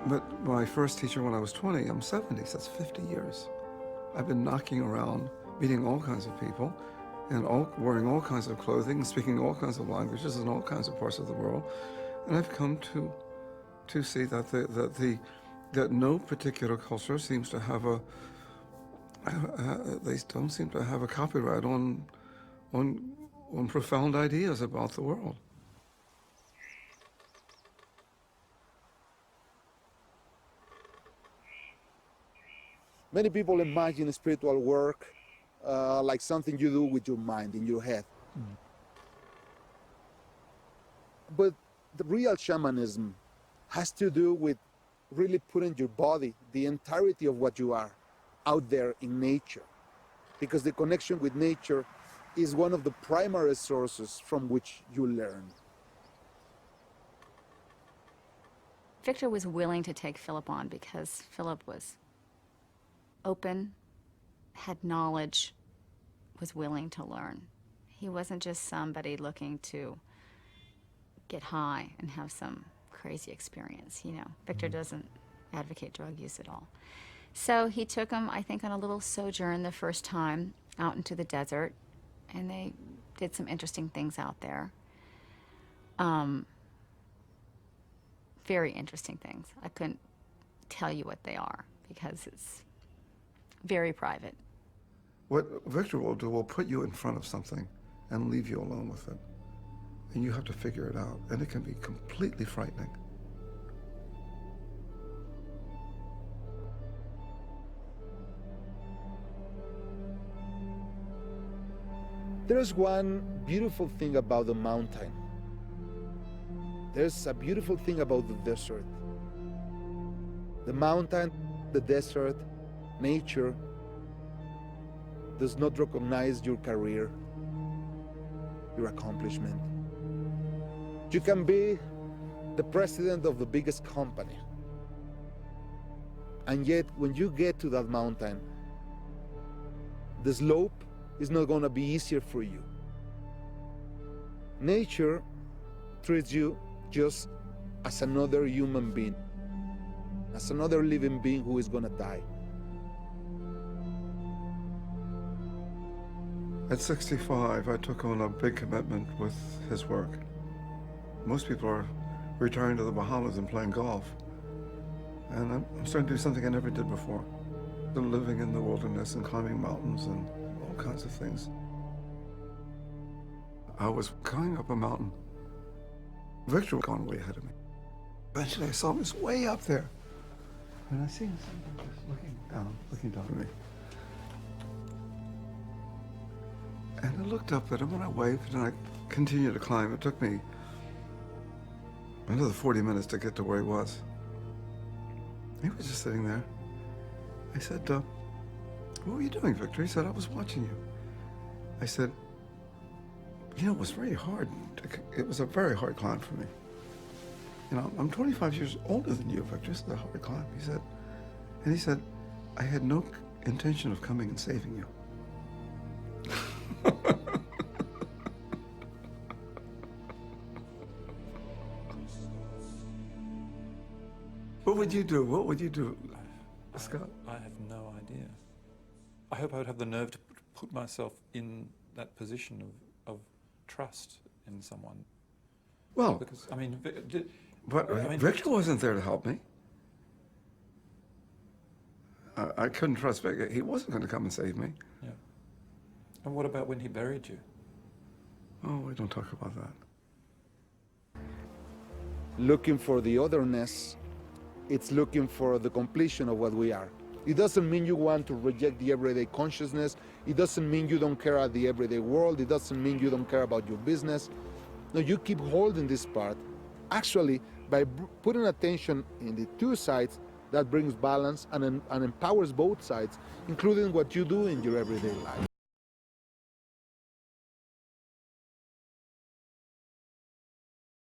But my first teacher when I was 20, I'm 70, so that's 50 years. I've been knocking around, meeting all kinds of people, and wearing all kinds of clothing, speaking all kinds of languages in all kinds of parts of the world. And I've come to see that that no particular culture seems to have they don't seem to have a copyright on profound ideas about the world. Many people imagine spiritual work like something you do with your mind, in your head. Mm. But the real shamanism has to do with really putting your body, the entirety of what you are, out there in nature. Because the connection with nature is one of the primary sources from which you learn. Victor was willing to take Philip on because Philip was open, had knowledge, was willing to learn. He wasn't just somebody looking to get high and have some crazy experience, you know. Victor doesn't advocate drug use at all. So he took him, I think, on a little sojourn the first time out into the desert, and they did some interesting things out there. Very interesting things. I couldn't tell you what they are because it's very private. What Victor will do will put you in front of something and leave you alone with it. And you have to figure it out. And it can be completely frightening. There's one beautiful thing about the mountain. There's a beautiful thing about the desert. The mountain, the desert, nature does not recognize your career, your accomplishment. You can be the president of the biggest company, and yet when you get to that mountain, the slope is not going to be easier for you. Nature treats you just as another human being, as another living being who is going to die. At 65, I took on a big commitment with his work. Most people are retiring to the Bahamas and playing golf. And I'm starting to do something I never did before. I'm living in the wilderness and climbing mountains and all kinds of things. I was going up a mountain. Victor was gone way ahead of me. Eventually I saw him, he was way up there. And I see him just looking down at me. And I looked up at him and I waved and I continued to climb. It took me another 40 minutes to get to where he was. He was just sitting there. I said, what were you doing, Victor? He said, I was watching you. I said, you know, it was very hard. It was a very hard climb for me. You know, I'm 25 years older than you, Victor. This is a hard climb, he said. I had no intention of coming and saving you. What would you do? What would you do, Scott? I have no idea. I hope I would have the nerve to put myself in that position of trust in someone. Well, because I mean, Victor wasn't there to help me. I couldn't trust Victor. He wasn't going to come and save me. Yeah. And what about when he buried you? Oh, we don't talk about that. Looking for the otherness, it's looking for the completion of what we are. It doesn't mean you want to reject the everyday consciousness. It doesn't mean you don't care about the everyday world. It doesn't mean you don't care about your business. No, you keep holding this part. Actually, by putting attention in the two sides, that brings balance and empowers both sides, including what you do in your everyday life.